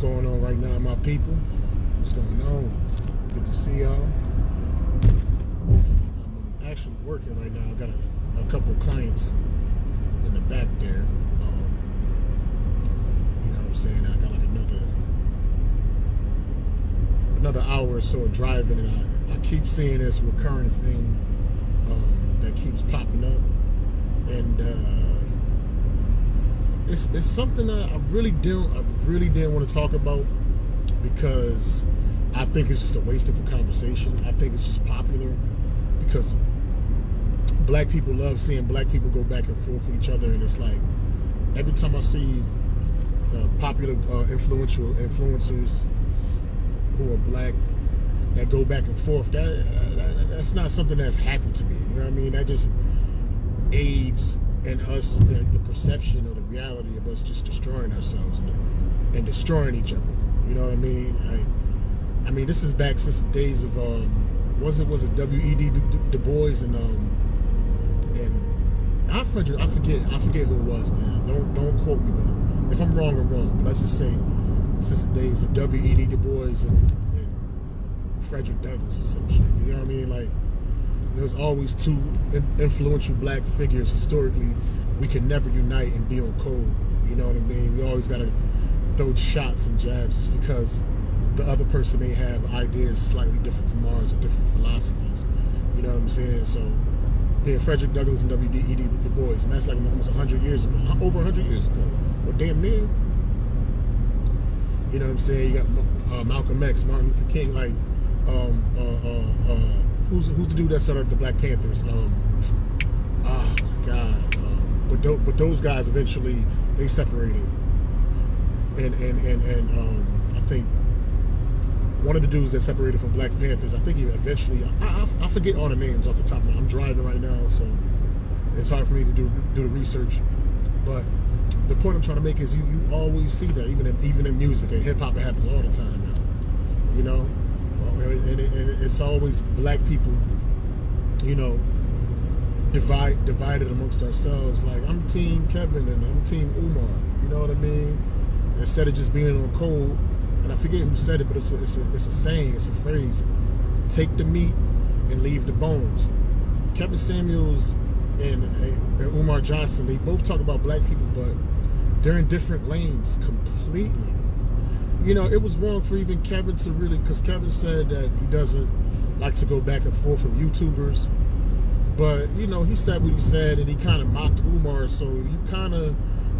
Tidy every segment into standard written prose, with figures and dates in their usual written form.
going on right now, my people? What's going on? Good to see y'all. I'm actually working right now. I got a couple of clients in the back there. You know what I'm saying? I got like another hour or so of driving, and I keep seeing this recurring thing that keeps popping up, and it's something that I really didn't want to talk about, because I think it's just a waste of a conversation. I think it's just popular because black people love seeing black people go back and forth with each other, and it's like every time I see popular influencers who are black that go back and forth, that's not something that's happy to me. You know what I mean? That just aids in us the perception or the reality of us just destroying ourselves and destroying each other. You know what I mean? I mean, this is back since the days of was it W.E.B. Dubois and Fredrick. I forget who it was, man. Don't quote me, but if I'm wrong, I'm wrong. But let's just say since the days of W.E.B. Dubois and Fredrick Douglass or some shit. You know what I mean? Like, there's always two influential black figures historically. We can never unite and be on code. You know what I mean? We always gotta throw shots and jabs just because the other person may have ideas slightly different from ours or different philosophies. You know what I'm saying? So, yeah, Fredrick Douglass and W.E.B. Du Bois, and that's like almost 100 years ago, over 100 years ago, or damn near. You know what I'm saying? You got Malcolm X, Martin Luther King, like, who's the dude that started the Black Panthers? Oh my God! But those guys eventually they separated, and I think one of the dudes that separated from Black Panthers, I think he eventually I forget all the names off the top of my head. I'm driving right now, so it's hard for me to do the research. But the point I'm trying to make is you always see that even in music and hip hop, it happens all the time now. You know. And it's always black people, you know, divided amongst ourselves. Like, I'm Team Kevin and I'm Team Umar. You know what I mean? Instead of just being on code, and I forget who said it, but it's a saying, it's a phrase: take the meat and leave the bones. Kevin Samuels and Umar Johnson, they both talk about black people, but they're in different lanes completely. You know, it was wrong for even Kevin to really, because Kevin said that he doesn't like to go back and forth with YouTubers. But, you know, he said what he said, and he kind of mocked Umar, so you kind of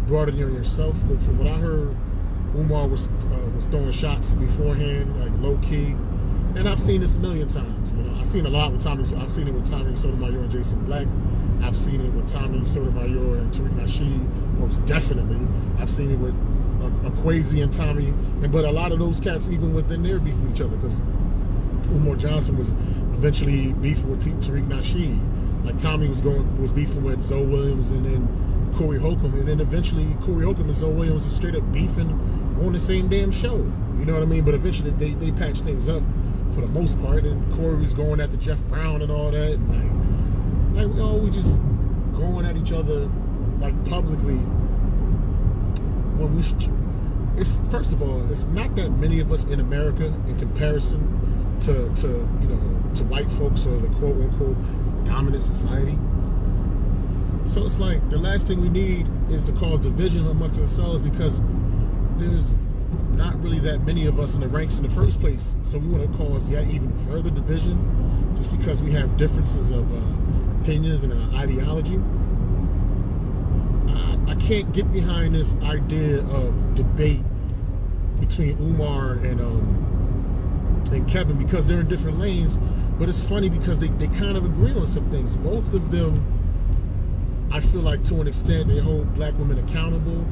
brought it on yourself. But from what I heard, Umar was throwing shots beforehand, like low-key. And I've seen this a million times. You know, I've seen a lot with Tommy. I've seen it with Tommy Sotomayor and Jason Black. I've seen it with Tommy Sotomayor and Tariq Nasheed, most definitely. I've seen it with Quasi and Tommy, but a lot of those cats, even within their beef with each other, because Umar Johnson was eventually beefing with Tariq Nasheed. Like, Tommy was beefing with Zoe Williams and then Corey Holcolmb, and then eventually Corey Holcolmb and Zoe Williams are straight up beefing on the same damn show. You know what I mean? But eventually they patched things up for the most part, and Corey was going after Jeff Brown and all that. And like we just going at each other like publicly. When it's, first of all, it's not that many of us in America in comparison to white folks or the quote unquote dominant society. So it's like the last thing we need is to cause division amongst ourselves, because there's not really that many of us in the ranks in the first place. So we want to cause yet even further division just because we have differences of opinions and ideology. I can't get behind this idea of debate between Umar and Kevin, because they're in different lanes. But it's funny because they kind of agree on some things. Both of them, I feel like to an extent, they hold black women accountable.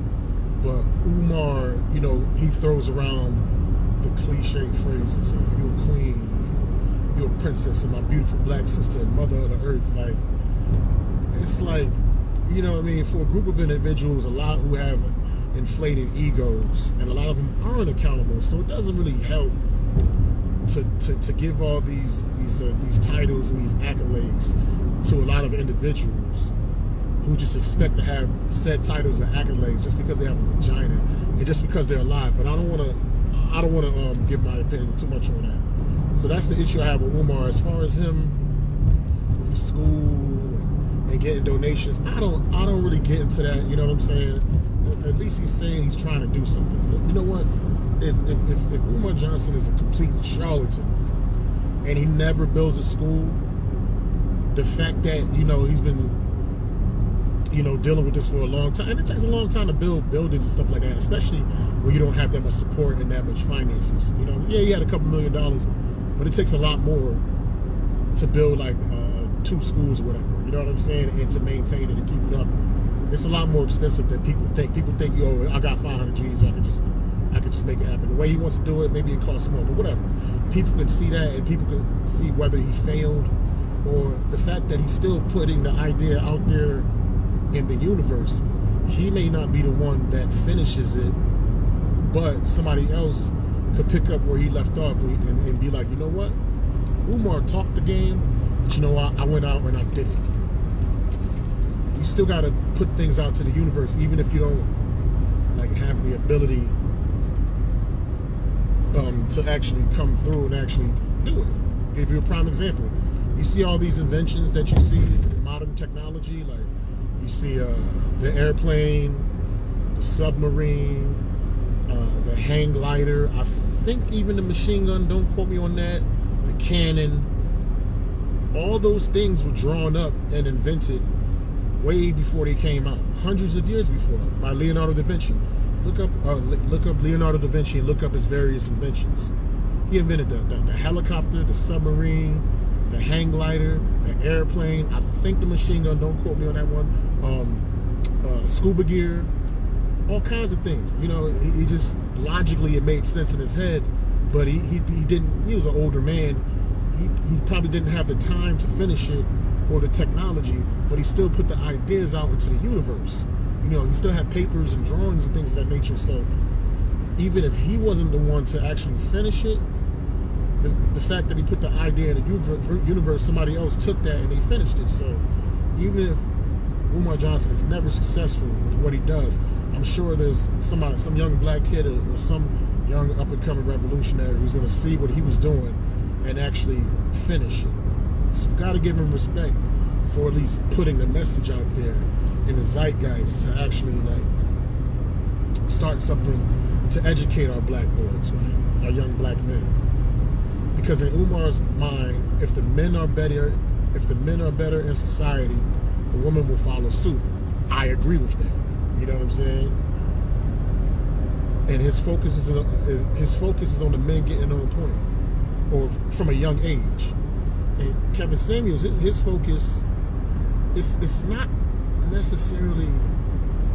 But Umar, you know, he throws around the cliche phrases, you're a queen, you're a princess, and my beautiful black sister and mother of the earth. Like, it's like, you know what I mean, for a group of individuals, a lot who have inflated egos, and a lot of them aren't accountable, so it doesn't really help to give all these titles and these accolades to a lot of individuals who just expect to have said titles and accolades just because they have a vagina and just because they're alive. But I don't want to I don't want to give my opinion too much on that. So that's the issue I have with Umar. As far as him with the school and getting donations, I don't really get into that. You know what I'm saying? At least he's saying he's trying to do something. You know what? If Umar Johnson is a complete charlatan and he never builds a school, the fact that, you know, he's been, you know, dealing with this for a long time, and it takes a long time to build buildings and stuff like that, especially when you don't have that much support and that much finances. You know, yeah, he had a couple $1 million, but it takes a lot more to build like 2 schools or whatever. You know what I'm saying? And to maintain it and keep it up, it's a lot more expensive than people think. People think, yo, I got 500 G's, so I could just make it happen. The way he wants to do it, maybe it costs more, but whatever. People can see that, and people can see whether he failed or the fact that he's still putting the idea out there in the universe. He may not be the one that finishes it, but somebody else could pick up where he left off and be like, you know what? Umar talked the game, but you know what? I went out and I did it. You still got to put things out to the universe, even if you don't like have the ability to actually come through and actually do it. Give you a prime example. You see all these inventions that you see in modern technology, like you see the airplane, the submarine, the hang glider. I think even the machine gun, don't quote me on that, the cannon. All those things were drawn up and invented way before they came out, hundreds of years before, by Leonardo da Vinci. Look up Leonardo da Vinci and look up his various inventions. He invented the helicopter, the submarine, the hang glider, the airplane. I think the machine gun, don't quote me on that one. Scuba gear, all kinds of things. You know, he just logically it made sense in his head, but he didn't. He was an older man. He probably didn't have the time to finish it or the technology, but he still put the ideas out into the universe. You know, he still had papers and drawings and things of that nature. So even if he wasn't the one to actually finish it, the fact that he put the idea in the universe, somebody else took that and they finished it. So even if Umar Johnson is never successful with what he does, I'm sure there's some young black kid or some young up-and-coming revolutionary who's going to see what he was doing and actually finish it. So got to give him respect for at least putting the message out there in the zeitgeist to actually like start something to educate our black boys, right? Our young black men. Because in Umar's mind, if the men are better in society, the women will follow suit. I agree with that. You know what I'm saying? And his focus is on the men getting on point, or from a young age. And Kevin Samuels, his focus it's not necessarily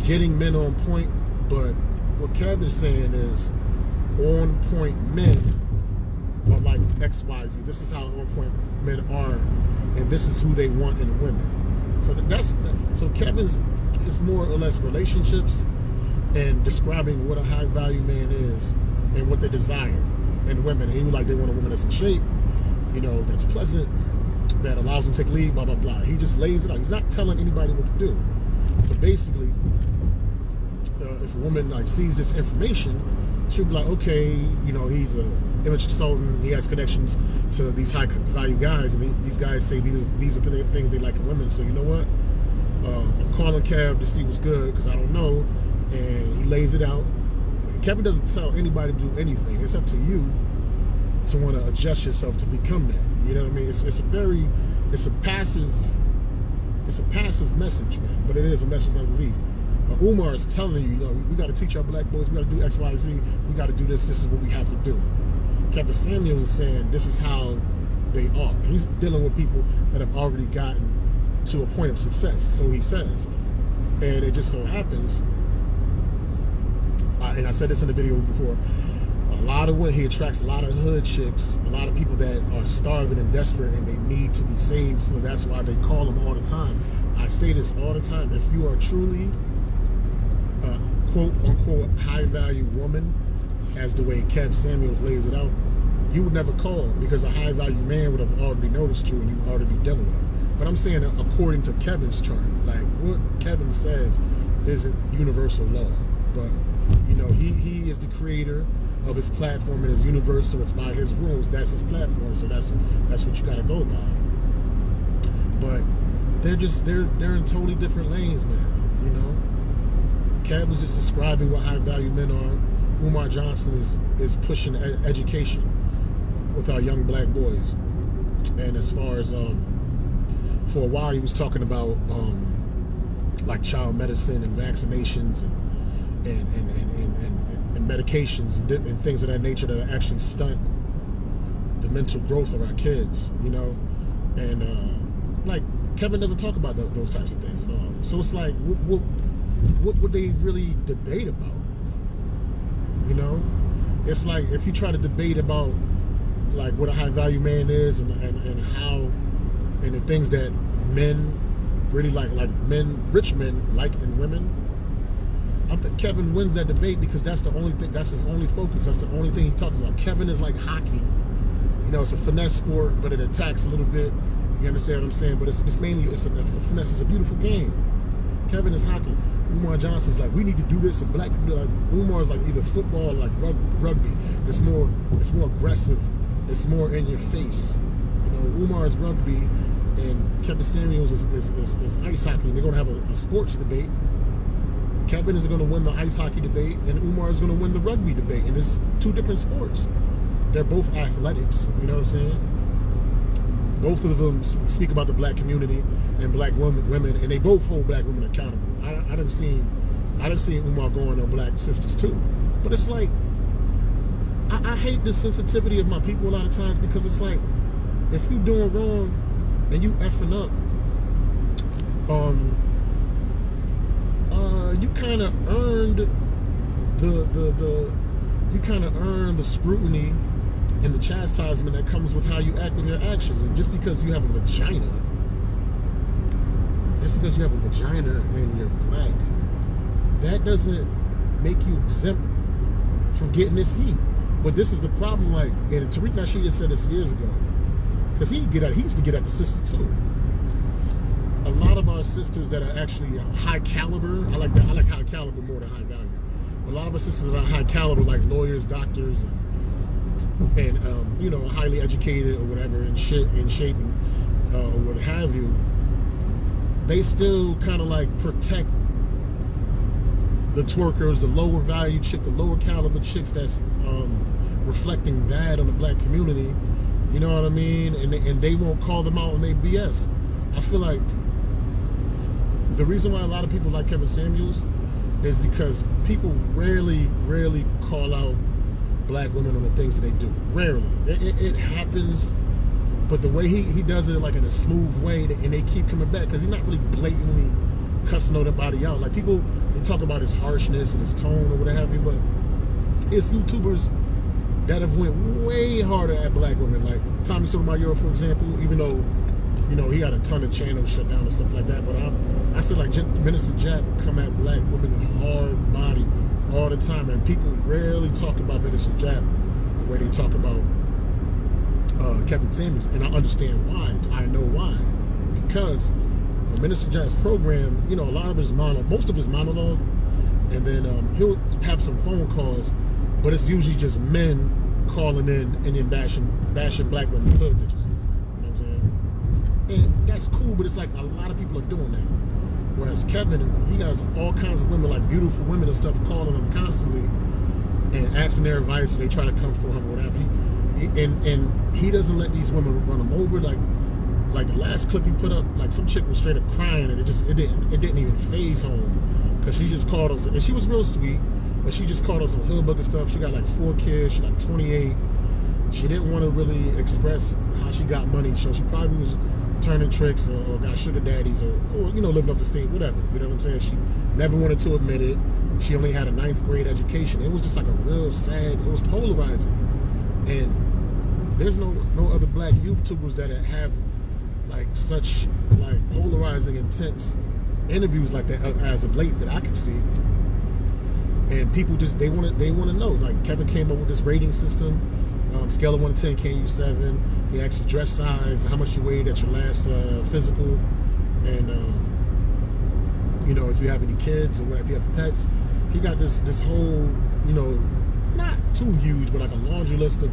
getting men on point, but what Kevin's saying is on point men are like XYZ. This is how on point men are, and this is who they want in women. So Kevin's is more or less relationships and describing what a high value man is and what they desire in women. And he was like, they want a woman that's in shape, you know, that's pleasant, that allows them to take lead, blah blah blah. He just lays it out. He's not telling anybody what to do, but basically, if a woman like sees this information, she'll be like, okay, you know, he's a image consultant, he has connections to these high value guys, and these guys say these are the things they like in women. So you know what? I'm calling Kev to see what's good because I don't know, and he lays it out. And Kevin doesn't tell anybody to do anything. It's up to you to want to adjust yourself to become that. You know what I mean? It's a passive message, man. But it is a message nonetheless. But Umar is telling you, you know, we got to teach our black boys, we got to do X, Y, Z, we got to do this. This is what we have to do. Kevin Samuels is saying this is how they are. He's dealing with people that have already gotten to a point of success, so he says. And it just so happens, and I said this in the video before, he attracts a lot of hood chicks, a lot of people that are starving and desperate and they need to be saved, so that's why they call him all the time. I say this all the time, if you are truly a quote-unquote high-value woman, as the way Kev Samuels lays it out, you would never call because a high-value man would have already noticed you and you would already be dealing with him. But I'm saying according to Kevin's chart, like what Kevin says isn't universal law, but you know, he is the creator of his platform and his universe. So it's by his rules. That's his platform. So that's what you got to go by. But they're in totally different lanes, man. You know, Kev was just describing what high value men are. Umar Johnson is pushing education with our young black boys. And as far as for a while he was talking about like child medicine and vaccinations and medications and things of that nature that actually stunt the mental growth of our kids, you know. And like Kevin doesn't talk about those types of things at all. So it's like, what would they really debate about? You know, it's like if you try to debate about like what a high value man is and how and the things that men really like men, rich men like in women. I think Kevin wins that debate because that's the only thing, that's his only focus. That's the only thing he talks about. Kevin is like hockey. You know, it's a finesse sport, but it attacks a little bit. You understand what I'm saying? But it's mainly, finesse is a beautiful game. Kevin is hockey. Umar Johnson's like, we need to do this. And black people, like, Umar's like either football or like rugby. It's more aggressive. It's more in your face. You know, Umar's rugby and Kevin Samuels is ice hockey. They're gonna have a sports debate. Kevin is gonna win the ice hockey debate and Umar is gonna win the rugby debate. And it's two different sports. They're both athletics, you know what I'm saying? Both of them speak about the black community and black women, and they both hold black women accountable. I done seen Umar going on black sisters too. But it's like, I hate the sensitivity of my people a lot of times because it's like, if you doing wrong and you effing up, you kind of earned the scrutiny and the chastisement that comes with how you act with your actions. And just because you have a vagina, and you're black, that doesn't make you exempt from getting this heat. But this is the problem, like, and Tariq Nasheed had said this years ago, because he used to get at the sister too. A lot of our sisters that are actually high caliber, I like high caliber more than high value. A lot of our sisters that are high caliber, like lawyers, doctors, and you know, highly educated or whatever, in shape or what have you, they still kind of like protect the twerkers, the lower value chicks, the lower caliber chicks that's reflecting bad on the black community. You know what I mean? And they won't call them out on their BS. I feel like the reason why a lot of people like Kevin Samuels is because people rarely call out black women on the things that they do. Rarely. It happens, but the way he does it like in a smooth way, and they keep coming back because he's not really blatantly cussing nobody out. Like people, they talk about his harshness and his tone or what have you, but it's YouTubers that have went way harder at black women. Like Tommy Sotomayor, for example, even though, you know, he had a ton of channels shut down and stuff like that, but I said like Minister Geoff come at black women hard body all the time, and people rarely talk about Minister Geoff the way they talk about Kevin Samuels, and I understand why. I know why. Because Minister Geoff's program, you know, a lot of it is most of his monologue, and then he'll have some phone calls, but it's usually just men calling in and then bashing black women, hood bitches. You know what I'm saying? And that's cool, but it's like a lot of people are doing that. Whereas Kevin, he has all kinds of women, like beautiful women and stuff, calling him constantly and asking their advice, and they try to come for him or whatever. And he doesn't let these women run him over. Like the last clip he put up, like some chick was straight up crying, and it didn't even phase home, because she just called him, and she was real sweet, but she just called him some hood bugger stuff. She got like 4 kids. She's like 28. She didn't want to really express how she got money, so she probably was turning tricks or got sugar daddies or you know, living up the state, whatever. You know what I'm saying? She never wanted to admit it. She only had a 9th grade education. It was just like a real sad, it was polarizing. And there's no other black YouTubers that have like such like polarizing, intense interviews like that as of late that I can see. And people just, they want to know. Like Kevin came up with this rating system, scale of 1 to 10, can you 7? He asked your dress size, how much you weighed at your last physical, and you know, if you have any kids or if you have pets. He got this whole, you know, not too huge, but like a laundry list of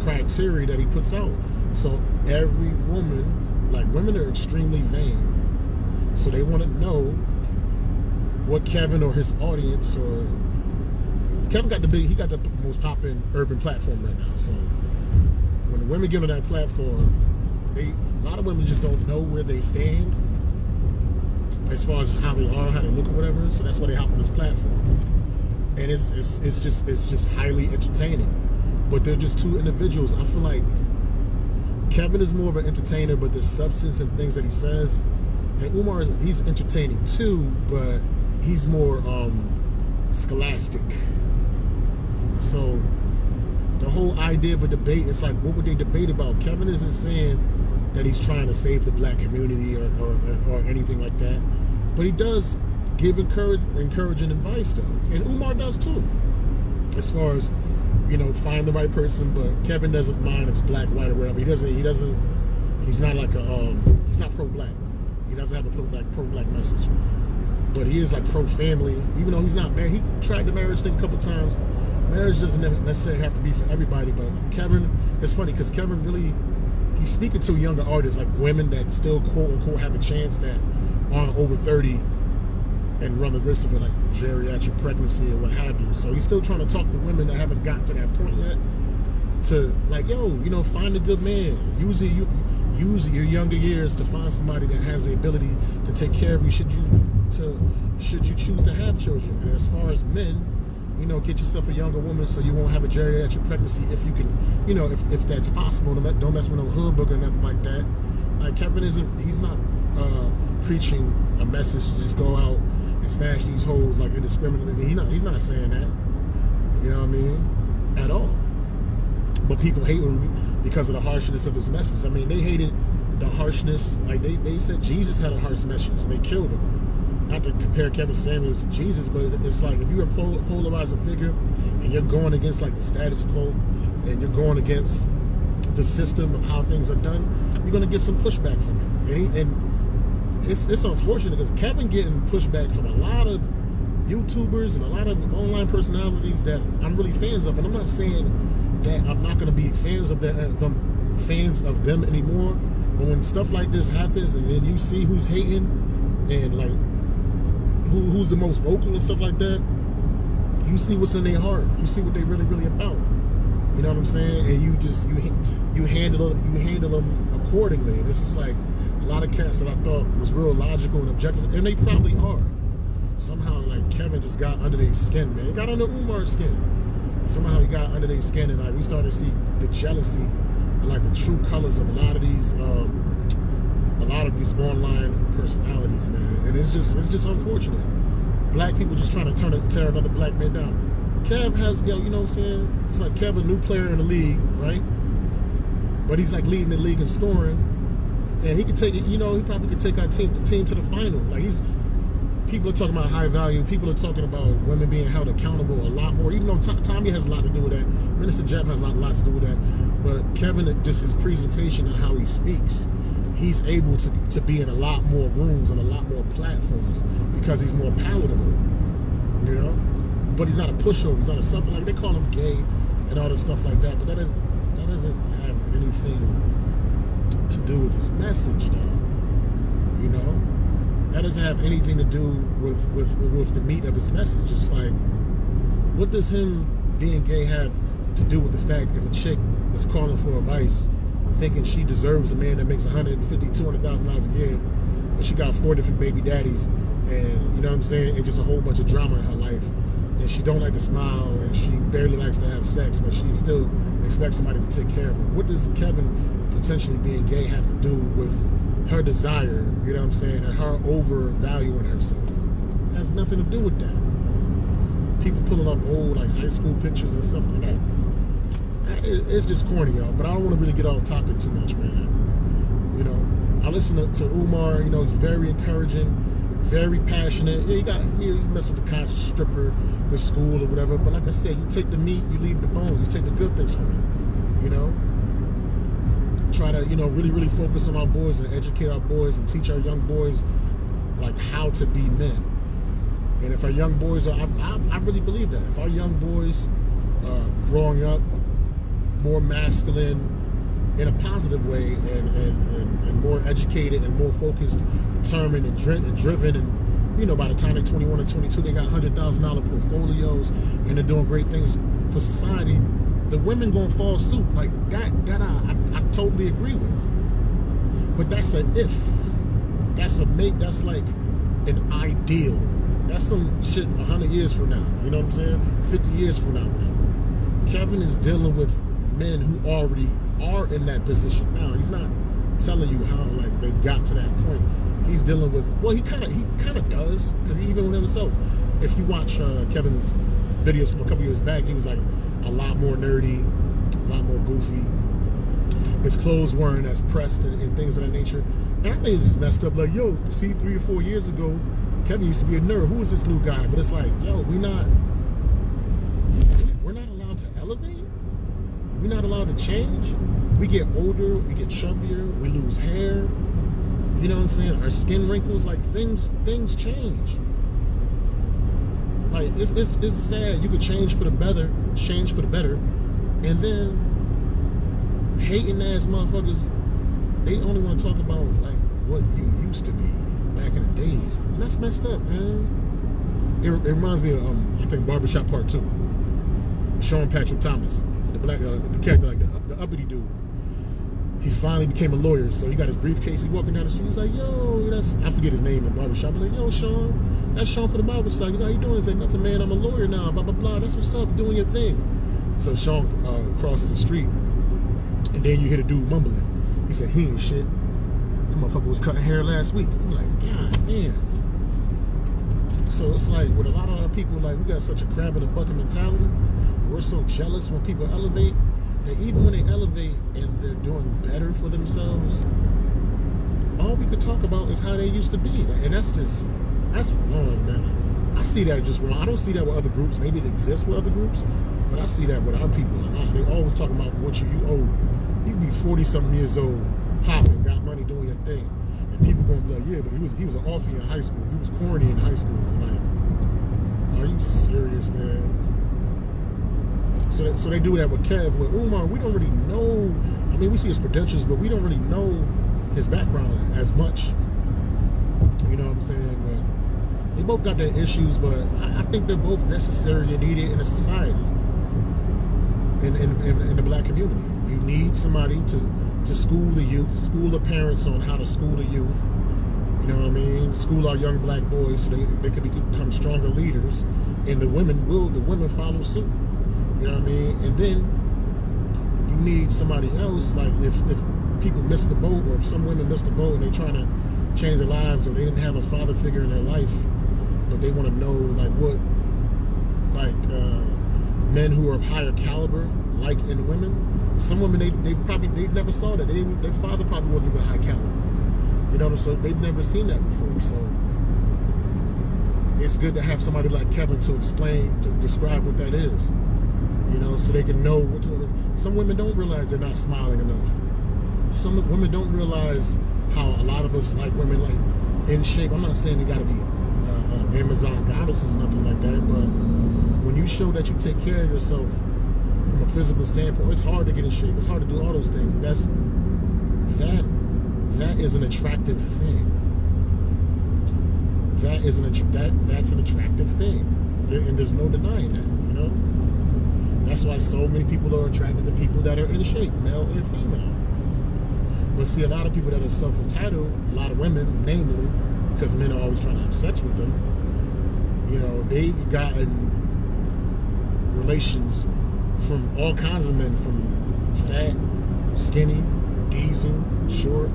criteria that he puts out. So every woman, like women are extremely vain. So they want to know what Kevin or his audience or Kevin got he got the most popping urban platform right now. So when the women get on that platform, a lot of women just don't know where they stand as far as how they are, how they look or whatever. So that's why they hop on this platform. And it's just highly entertaining. But they're just two individuals. I feel like Kevin is more of an entertainer, but there's substance and things that he says. And Umar, he's entertaining too, but he's more scholastic. So the whole idea of a debate, it's like, what would they debate about? Kevin isn't saying that he's trying to save the black community or anything like that, but he does give encouraging advice though, and Umar does too, as far as, you know, find the right person. But Kevin doesn't mind if it's black, white, or whatever. He's not like he's not pro-black. He doesn't have a pro-black message, but he is like pro-family. Even though he's not married, he tried the marriage thing a couple times. Marriage doesn't necessarily have to be for everybody, but Kevin, it's funny because Kevin really, he's speaking to younger artists, like women that still quote unquote have a chance, that aren't over 30 and run the risk of like geriatric pregnancy or what have you. So he's still trying to talk to women that haven't gotten to that point yet, to like, yo, you know, find a good man. Use your younger years to find somebody that has the ability to take care of you should you choose to have children. And as far as men, you know, get yourself a younger woman so you won't have a geriatric pregnancy if you can, you know, if that's possible. Don't mess with no hood book or nothing like that. Like Kevin he's not preaching a message to just go out and smash these hoes like indiscriminately. He's not saying that. You know what I mean? At all. But people hate him because of the harshness of his message. I mean, they hated the harshness. Like they said Jesus had a harsh message and they killed him. Not to compare Kevin Samuels to Jesus, but it's like if you're a polarizing figure and you're going against like the status quo and you're going against the system of how things are done, you're going to get some pushback from him. And it's unfortunate because Kevin getting pushback from a lot of YouTubers and a lot of online personalities that I'm really fans of. And I'm not saying that I'm not going to be fans of them anymore. But when stuff like this happens and then you see who's hating and like who's the most vocal and stuff like that, you see what's in their heart. You see what they really about. You know what I'm saying? And you handle them accordingly. And it's just like a lot of cats that I thought was real logical and objective, and they probably are. Somehow, like Kevin just got under their skin, man. He got under Umar's skin. Somehow he got under their skin, and like we started to see the jealousy and like the true colors of a lot of these online personalities, man. And it's just unfortunate. Black people just trying to tear another black man down. Kev has, you know what I'm saying? It's like Kev, a new player in the league, right? But he's like leading the league in scoring, and he could take it. You know, he probably could take the team to the finals. Like people are talking about high value. People are talking about women being held accountable a lot more. Even though Tommy has a lot to do with that, Minister Geoff has a lot to do with that. But Kevin, just his presentation and how he speaks, he's able to be in a lot more rooms and a lot more platforms because he's more palatable, you know? But he's not a pushover. He's not a something like they call him gay and all this stuff like that. But that doesn't have anything to do with his message, though. You know, that doesn't have anything to do with the meat of his message. It's like, what does him being gay have to do with the fact if a chick is calling for advice, thinking she deserves a man that makes $150,000, $200,000 a year, but she got 4 different baby daddies, and you know what I'm saying, and just a whole bunch of drama in her life, and she don't like to smile, and she barely likes to have sex, but she still expects somebody to take care of her. What does Kevin potentially being gay have to do with her desire, you know what I'm saying, and her overvaluing herself? It has nothing to do with that. People pulling up old like high school pictures and stuff like that. It's just corny, y'all, but I don't want to really get off topic too much, man. You know, I listen to Umar, you know, he's very encouraging, very passionate. Yeah, you mess with the conscious stripper with school or whatever, but like I said, you take the meat, you leave the bones, you take the good things from it, you know? Try to, you know, really focus on our boys and educate our boys and teach our young boys, like, how to be men. And if our young boys are, I really believe that, if our young boys growing up more masculine in a positive way, and more educated and more focused, determined and driven, and you know, by the time they're 21 or 22, they got $100,000 portfolios and they're doing great things for society. The women gonna follow suit. Like that I totally agree with. But that's a if. That's like an ideal. That's some shit 100 years from now. You know what I'm saying? 50 years from now, whatever. Kevin is dealing with men who already are in that position now. He's not telling you how like they got to that point. He's dealing with, well, he kind of does, because even with himself, if you watch Kevin's videos from a couple years back, he was like a lot more nerdy, a lot more goofy. His clothes weren't as pressed and things of that nature. And I think it's just messed up. Like, yo, see, 3 or 4 years ago, Kevin used to be a nerd. Who is this new guy? But it's like, yo, we're not allowed to elevate. We're not allowed to change. We get older, we get chubbier, we lose hair. You know what I'm saying? Our skin wrinkles, like things change. Like it's sad. You could change for the better, and then hating ass motherfuckers, they only want to talk about like what you used to be back in the days. And that's messed up, man. It reminds me of I think Barbershop Part 2. Sean Patrick Thomas, the black the character, like the uppity dude. He finally became a lawyer, so he got his briefcase. He walking down the street. He's like, "Yo, I forget his name in barbershop." I'm like, "Yo, Sean, that's Sean for the barbershop." He's like, "How you doing?" He's like, "Nothing, man. I'm a lawyer now. Blah blah blah. That's what's up. Doing your thing." So Sean crosses the street, and then you hear the dude mumbling. He said, "He ain't shit. That motherfucker was cutting hair last week." I'm like, "God damn." So it's like with a lot of our people, like we got such a crab in a bucket mentality. We're so jealous when people elevate. And even when they elevate and they're doing better for themselves, all we could talk about is how they used to be. And that's wrong, man. I see that just wrong. I don't see that with other groups. Maybe it exists with other groups, but I see that with our people a lot. They always talk about what you owe. You be 40-something years old, popping, got money, doing your thing. And people gonna be like, yeah, but he was an offie in high school. He was corny in high school. I'm like, are you serious, man? So they do that with Kev. With Umar, we don't really know. I mean, we see his credentials, but we don't really know his background as much. You know what I'm saying? But they both got their issues, but I think they're both necessary and needed in a society, in the black community. You need somebody to school the youth, school the parents on how to school the youth. You know what I mean? School our young black boys so they can become stronger leaders, and the women follow suit. You know what I mean? And then you need somebody else, like if people miss the boat, or if some women miss the boat and they're trying to change their lives, or they didn't have a father figure in their life, but they want to know like what men who are of higher caliber like in women. Some women they never saw that. Their father probably wasn't even high caliber. You know, so they've never seen that before. So it's good to have somebody like Kevin to describe what that is. You know, so they can know what to do. Some women don't realize they're not smiling enough. Some women don't realize how a lot of us like women like in shape. I'm not saying they got to be Amazon goddesses or nothing like that, but when you show that you take care of yourself from a physical standpoint, it's hard to get in shape. It's hard to do all those things. That is an attractive thing. That's an attractive thing, and there's no denying that. You know. That's why so many people are attracted to people that are in shape, male and female. But see, a lot of people that are self-entitled, a lot of women, namely, because men are always trying to have sex with them, you know, they've gotten relations from all kinds of men, from fat, skinny, diesel, short,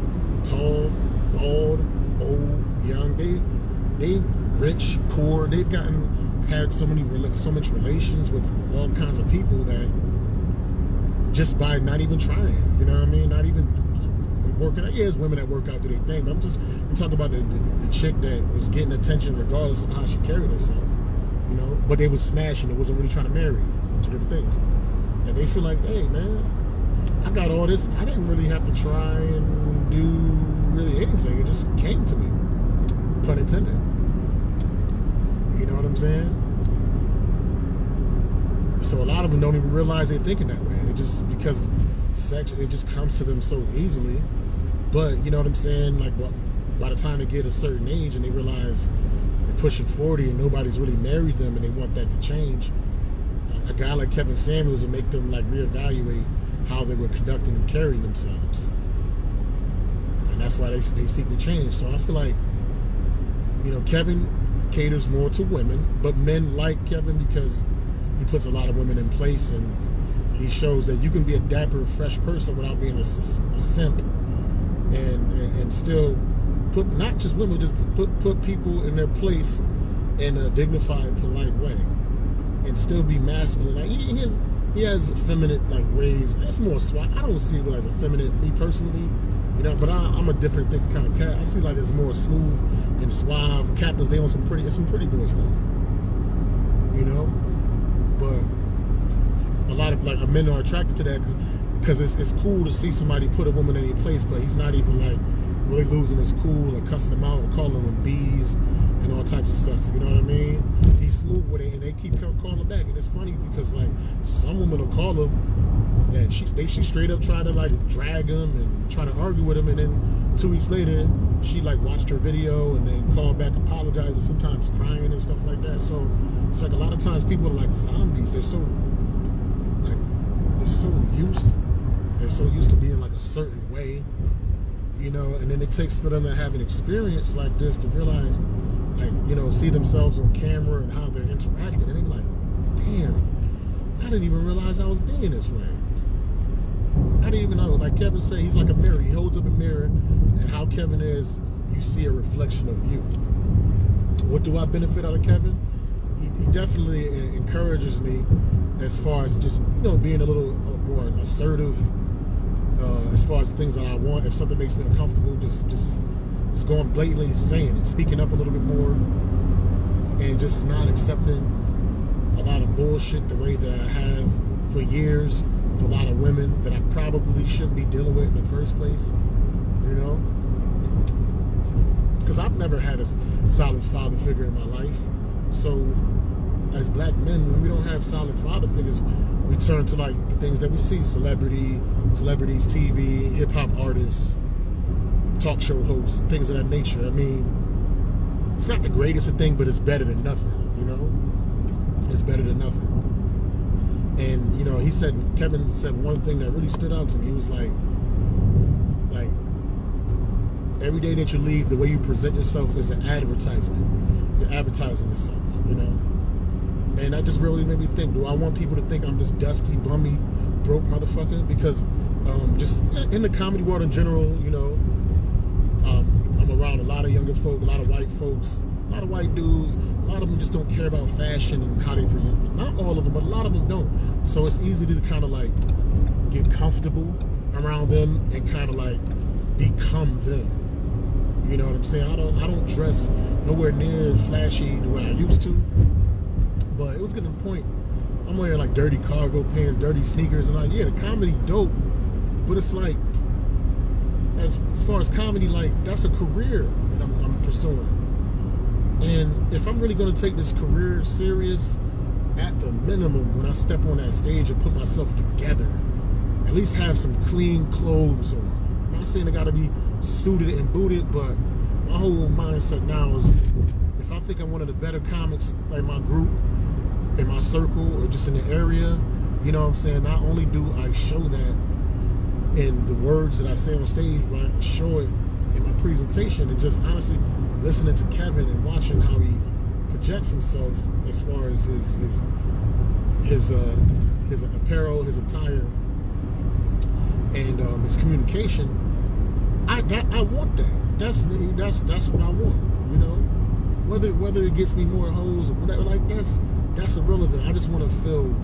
tall, bald, old, young. They rich, poor. They've had so much relations with all kinds of people that just by not even trying, you know what I mean? Not even working out. Yeah, there's women that work out, do their thing, but I'm talking about the chick that was getting attention regardless of how she carried herself, you know? But they was smashing. It wasn't really trying to marry. Two different things. And they feel like, hey, man, I got all this. I didn't really have to try and do really anything. It just came to me. Pun intended. You know what I'm saying? So a lot of them don't even realize they're thinking that way. It just, because sex, it just comes to them so easily. But you know what I'm saying? Like, by the time they get a certain age and they realize they're pushing 40 and nobody's really married them and they want that to change, a guy like Kevin Samuels will make them like reevaluate how they were conducting and carrying themselves. And that's why they seek to change. So I feel like, you know, Kevin caters more to women, but men like Kevin because he puts a lot of women in place, and he shows that you can be a dapper, fresh person without being a simp, and still put not just women, just put people in their place in a dignified, polite way, and still be masculine. Like he has effeminate like ways. That's more suave. I don't see it as effeminate, me personally, you know. But I'm a different kind of cat. I see like it's more smooth and suave. Captains, they on some pretty boy stuff, you know. But a lot of like men are attracted to that because it's cool to see somebody put a woman in their place, but he's not even like really losing his cool or cussing them out or calling them B's and all types of stuff. You know what I mean? He's smooth with it, and they keep calling him back. And it's funny because like some women will call him, and she straight up try to like drag him and try to argue with him, and then 2 weeks later she like watched her video and then called back, apologizing, sometimes crying and stuff like that. So it's like a lot of times people are like zombies. They're so used to being like a certain way, you know, and then it takes for them to have an experience like this to realize, like, you know, see themselves on camera and how they're interacting, and they be like, damn, I didn't even realize I was being this way. I didn't even know. Like Kevin said, he's like a mirror. He holds up a mirror, and how Kevin is, you see a reflection of you. What do I benefit out of Kevin? He definitely encourages me as far as just, you know, being a little more assertive as far as the things that I want. If something makes me uncomfortable, just going blatantly saying it, speaking up a little bit more, and just not accepting a lot of bullshit the way that I have for years with a lot of women that I probably shouldn't be dealing with in the first place, you know? Because I've never had a solid father figure in my life. So as black men, when we don't have solid father figures, we turn to like the things that we see: celebrities, TV, hip-hop artists, talk show hosts, things of that nature. I mean, it's not the greatest of thing, but it's better than nothing, you know? It's better than nothing. And, you know, Kevin said one thing that really stood out to me. He was like, every day that you leave, the way you present yourself is an advertisement. You're advertising yourself, you know? And that just really made me think, do I want people to think I'm this dusty, bummy, broke motherfucker? Because just in the comedy world in general, you know, I'm around a lot of younger folk, a lot of white folks, a lot of white dudes. A lot of them just don't care about fashion and how they present. Not all of them, but a lot of them don't. So it's easy to kind of like get comfortable around them and kind of like become them. You know what I'm saying? I don't dress nowhere near flashy the way I used to. But it was getting to the point, I'm wearing like dirty cargo pants, dirty sneakers, and like, yeah, the comedy dope, but it's like, as far as comedy, like, that's a career that I'm pursuing. And if I'm really going to take this career serious, at the minimum, when I step on that stage and put myself together, at least have some clean clothes on. I'm not saying I got to be suited and booted, but my whole mindset now is, if I think I'm one of the better comics, like my group, in my circle, or just in the area, you know what I'm saying? Not only do I show that in the words that I say on stage, but I show it in my presentation, and just honestly listening to Kevin and watching how he projects himself as far as his apparel, his attire, and his communication. I want that. That's what I want. You know, whether it gets me more hoes or whatever, like that's irrelevant. I just want to feel,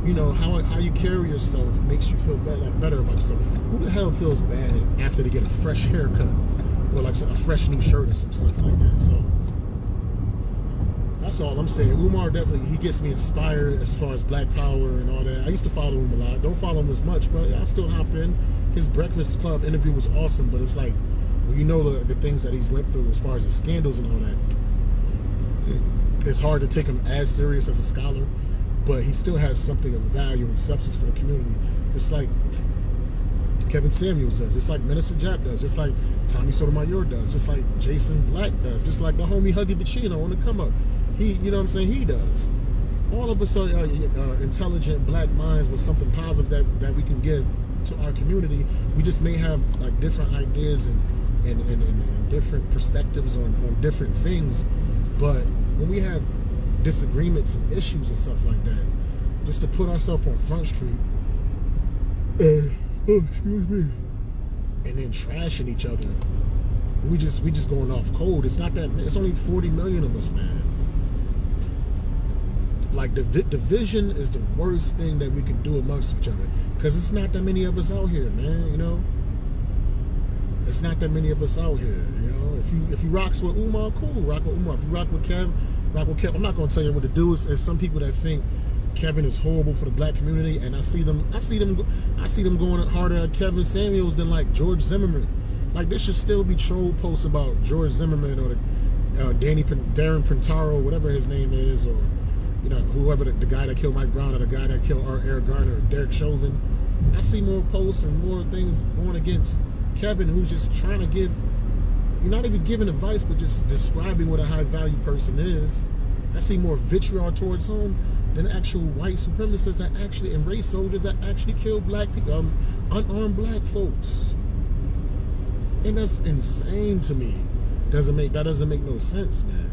you know, how you carry yourself makes you feel better about yourself. Who the hell feels bad after they get a fresh haircut or like a fresh new shirt or some stuff like that? So that's all I'm saying. Umar definitely, he gets me inspired as far as Black Power and all that. I used to follow him a lot. Don't follow him as much, but I still hop in. His Breakfast Club interview was awesome, but it's like, well, you know the things that he's went through as far as his scandals and all that. It's hard to take him as serious as a scholar, but he still has something of value and substance for the community. Just like Kevin Samuels does, just like Minister Jack does, just like Tommy Sotomayor does, just like Jason Black does, just like the homie Huggy Bacino on the come up. He, you know what I'm saying, he does. All of us are intelligent black minds with something positive that we can give to our community. We just may have like different ideas and different perspectives on different things. But when we have disagreements and issues and stuff like that, just to put ourselves on Front Street excuse me, and then trashing each other, we just going off cold. It's not that, it's only 40 million of us, man. Like, the division is the worst thing that we can do amongst each other, because it's not that many of us out here, man. You know, it's not that many of us out here. You know, if you rocks with Umar, cool, rock with Umar. If you rock with Kev, rock with Kev. I'm not gonna tell you what to do. There's some people that think Kevin is horrible for the black community, and I see them going harder at Kevin Samuels than like George Zimmerman. Like, there should still be troll posts about George Zimmerman or Darren Printaro, whatever his name is, or you know, whoever the guy that killed Mike Brown or the guy that killed Eric Garner or Derek Chauvin. I see more posts and more things going against Kevin, who's just trying to give, you're not even giving advice, but just describing what a high value person is. I see more vitriol towards him than actual white supremacists that actually, and race soldiers that actually kill black people, unarmed black folks. And that's insane to me. That doesn't make no sense, man.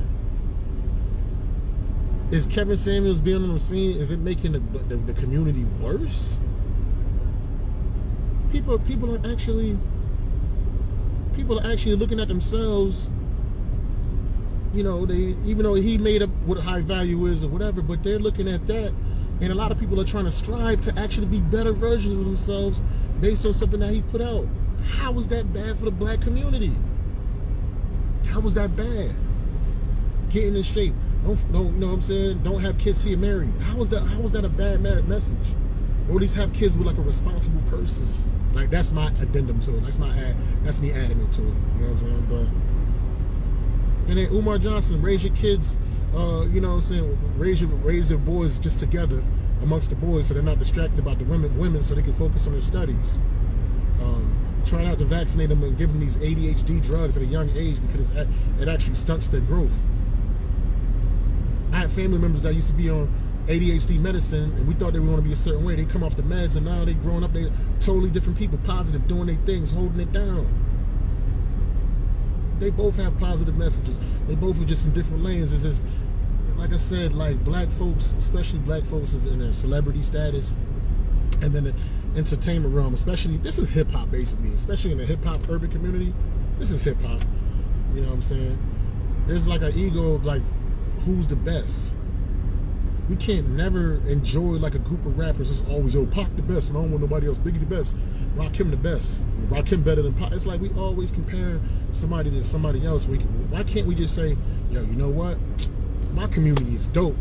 Is Kevin Samuels being on the scene, is it making the community worse? People are actually looking at themselves. You know, even though he made up what high value is or whatever, but they're looking at that, and a lot of people are trying to strive to actually be better versions of themselves based on something that he put out. How was that bad for the black community? How was that bad? Getting in shape. Don't you know what I'm saying? Don't have kids see you married. How was that a bad message? Or at least have kids with like a responsible person. Like, that's my addendum to it. That's me adding it to it. You know what I'm saying? But and then Umar Johnson, raise your kids, you know what I'm saying, raise your boys just together amongst the boys so they're not distracted about the women so they can focus on their studies. Try not to vaccinate them and give them these ADHD drugs at a young age because it actually stunts their growth. I had family members that used to be on ADHD medicine, and we thought they were going to be a certain way. They come off the meds, and now they growing up, they totally different people, positive, doing their things, holding it down. They both have positive messages. They both are just in different lanes. It's just, like I said, like black folks, especially black folks in their celebrity status, and then the entertainment realm, especially, this is hip hop basically, especially in the hip hop urban community. This is hip hop. You know what I'm saying? There's like an ego of like, who's the best? We can't never enjoy like a group of rappers. It's always, oh, Pac the best, and I don't want nobody else. Biggie the best, Rakim the best, Rakim better than Pac. It's like we always compare somebody to somebody else. Why can't we just say, yo, you know what? My community is dope.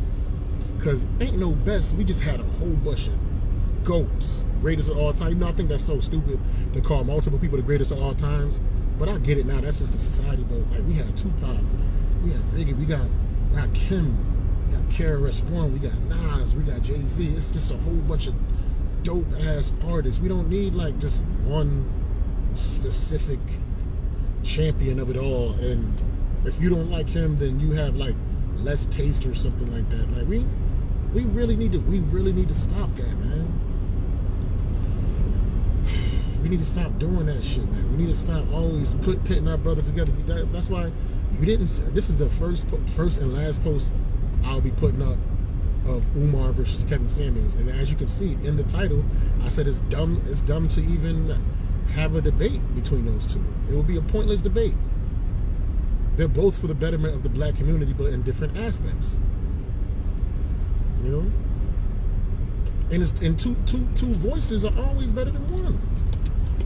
Because ain't no best. We just had a whole bunch of GOATs, greatest of all time. You know, I think that's so stupid to call multiple people the greatest of all times. But I get it now. That's just the society. But like, we had Tupac, we had Biggie, we got Rakim, we got KRS-One, we got Nas, we got Jay-Z. It's just a whole bunch of dope ass artists. We don't need like just one specific champion of it all. And if you don't like him, then you have like less taste or something like that. Like we really need to stop that, man. We need to stop doing that shit, man. We need to stop always pitting our brothers together. That's why you didn't. This is the first and last post I'll be putting up of Umar versus Kevin Samuels. And as you can see in the title, I said it's dumb. It's dumb to even have a debate between those two. It will be a pointless debate. They're both for the betterment of the black community, but in different aspects. You know, and two voices are always better than one.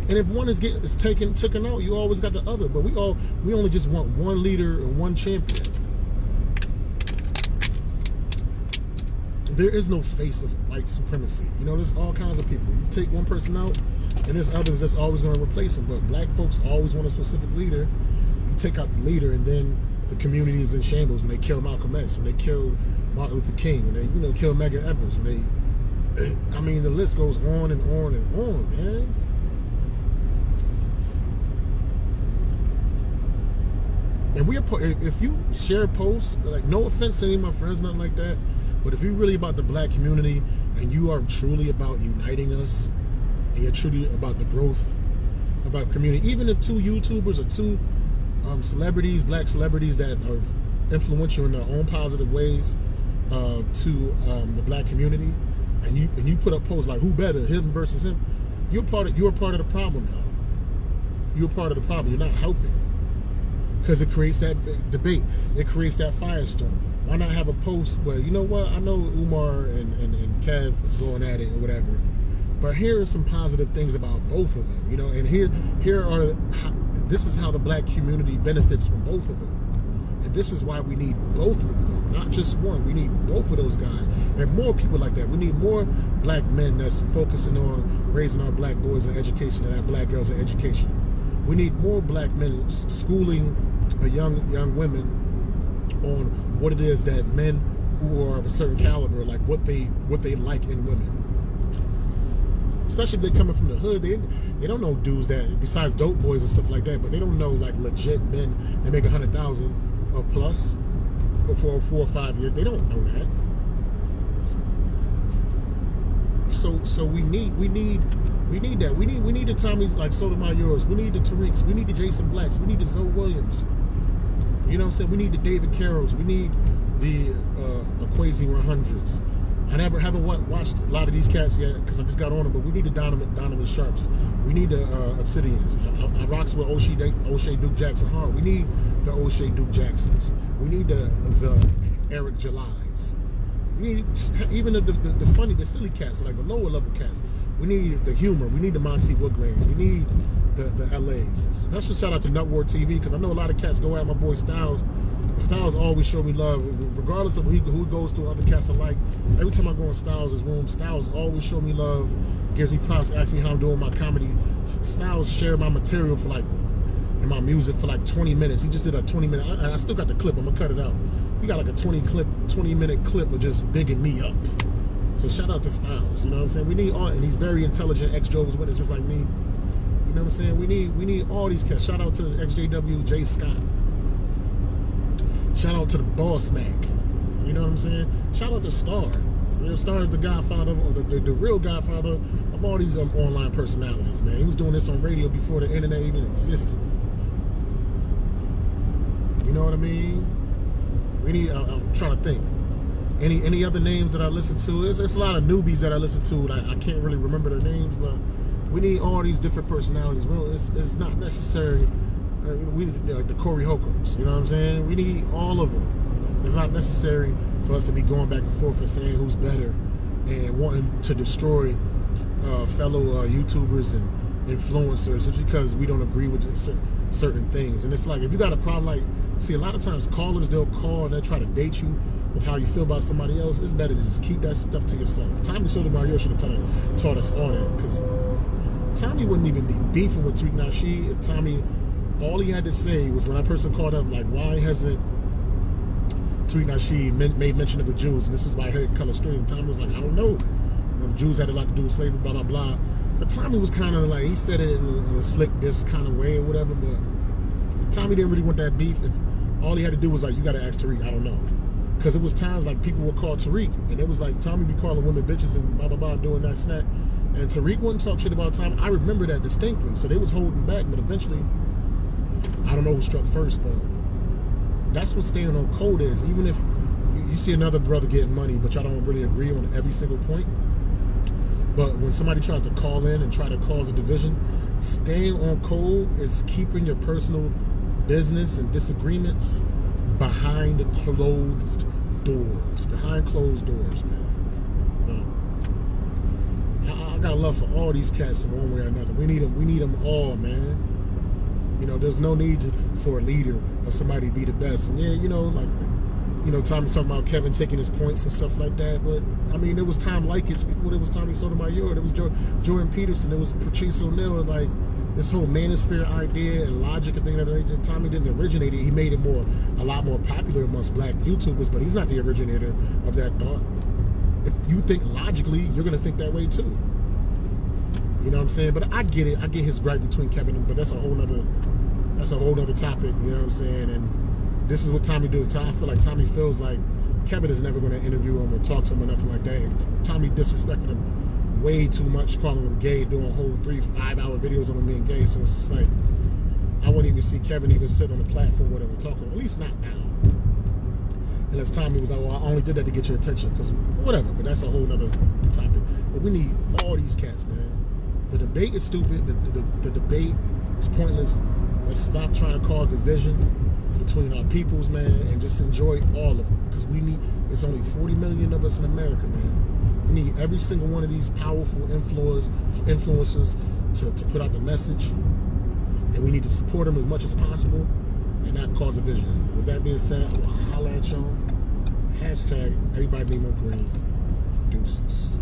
And if one is taken out, you always got the other. But we only just want one leader and one champion. There is no face of white supremacy. You know, there's all kinds of people. You take one person out, and there's others that's always going to replace them. But black folks always want a specific leader. You take out the leader, and then the community is in shambles, when they kill Malcolm X, when they kill Martin Luther King, when they, you know, kill Medgar Evers, when they, I mean, the list goes on and on and on, man. And if you share posts, like, no offense to any of my friends, nothing like that, but if you're really about the black community and you are truly about uniting us, and you're truly about the growth of our community, even if two YouTubers or two celebrities, black celebrities that are influential in their own positive ways to the black community, and you put up posts like, who better, him versus him, you're part of the problem now. You're part of the problem. You're not helping. Because it creates that debate. It creates that firestorm. Why not have a post where, you know what, I know Umar and Kev is going at it or whatever, but here are some positive things about both of them, you know, and this is how the black community benefits from both of them. And this is why we need both of them, not just one. We need both of those guys and more people like that. We need more black men that's focusing on raising our black boys in education and our black girls in education. We need more black men schooling young women on what it is that men who are of a certain caliber, like what they like in women. Especially if they're coming from the hood, they don't know dudes that, besides dope boys and stuff like that, but they don't know like legit men that make 100,000 or plus for 4 or 5 years. They don't know that. So we need that. We need the Tommies like Sotomayors. We need the Tariqs. We need the Jason Blacks. We need the Zoe Williams. You know what I'm saying? We need the David Carrolls. We need the Kwesi 100s. I haven't watched a lot of these cats yet because I just got on them, but we need the Donovan Sharps. We need the Obsidians. I rocks with O'Shea Duke Jackson hard. We need the O'Shea Duke Jacksons. We need the Eric Julys. We need even the silly cats, like the lower level cats. We need the humor. We need the Monty Woodgrains. We need the LAs. Special shout out to Nutward TV, because I know a lot of cats go at my boy Styles. Styles always show me love, regardless of who he goes to. Other cats I like. Every time I go in Styles' room, Styles always show me love, gives me props, asks me how I'm doing my comedy. Styles shared my material for like, and my music for like 20 minutes. He just did a 20-minute. I still got the clip. I'm gonna cut it out. We got like a 20-minute clip of just bigging me up. So shout out to Styles. You know what I'm saying? We need all, and he's very intelligent, ex-Jehovah's Witness, just like me. You know what I'm saying? We need all these cats. Shout out to XJW, Jay Scott. Shout out to the Boss Mac. You know what I'm saying? Shout out to Star. You know, Star is the godfather, or the real godfather of all these online personalities, man. He was doing this on radio before the internet even existed. You know what I mean? We need, I'm trying to think. Any other names that I listen to? It's a lot of newbies that I listen to. Like, I can't really remember their names, but we need all these different personalities. Well, it's not necessary. We need like the Corey Holcolmbs, you know what I'm saying? We need all of them. It's not necessary for us to be going back and forth and saying who's better and wanting to destroy fellow YouTubers and influencers just because we don't agree with certain things. And it's like, if you got a problem, like, see, a lot of times callers, they'll call and they'll try to date you with how you feel about somebody else. It's better to just keep that stuff to yourself. Tommy Sotomayor should have taught us all that, because Tommy wouldn't even be beefing with Tariq Nasheed if Tommy, all he had to say was, when that person called up, like, why hasn't Tariq Nasheed made mention of the Jews? And this was my head color stream. Tommy was like, I don't know. You know, the Jews had a lot to do with slavery, blah, blah, blah. But Tommy was kind of like, he said it in a slick this kind of way or whatever, but Tommy didn't really want that beef. All he had to do was like, you got to ask Tariq, I don't know. Because it was times like people would call Tariq, and it was like, Tommy be calling women bitches and blah, blah, blah, doing that snack. And Tariq wouldn't talk shit about Tommy. I remember that distinctly. So they was holding back, but eventually, I don't know who struck first, but that's what staying on code is. Even if you see another brother getting money, but y'all don't really agree on every single point. But when somebody tries to call in and try to cause a division, staying on code is keeping your personal business and disagreements behind closed doors. Behind closed doors, man. I got love for all these cats in one way or another. We need them all, man. You know, there's no need for a leader or somebody to be the best. And yeah, you know, like, you know, Tommy's talking about Kevin taking his points and stuff like that. But I mean, there was Tom Likens before there was Tommy Sotomayor. There was Jordan Peterson. There was Patrice O'Neal. Like, this whole manosphere idea and logic and thing that Tommy didn't originate it. He made it a lot more popular amongst black YouTubers, but he's not the originator of that thought. If you think logically, you're gonna think that way too. You know what I'm saying? But I get it. I get his gripe between Kevin and, but that's a whole nother topic. You know what I'm saying? And this is what Tommy does. I feel like Tommy feels like Kevin is never going to interview him or talk to him or nothing like that. And Tommy disrespected him way too much, calling him gay, doing whole 3-5 hour videos on him being gay. So it's just like, I wouldn't even see Kevin even sit on the platform with him and talk to him. At least not now. Unless Tommy was like, well, I only did that to get your attention, because whatever. But that's a whole nother topic. But we need all these cats, man. The debate is stupid. The debate is pointless. Let's stop trying to cause division between our peoples, man, and just enjoy all of them. Because it's only 40 million of us in America, man. We need every single one of these powerful influencers to put out the message. And we need to support them as much as possible and not cause division. With that being said, I will holler at y'all. Hashtag everybody need more green. Deuces.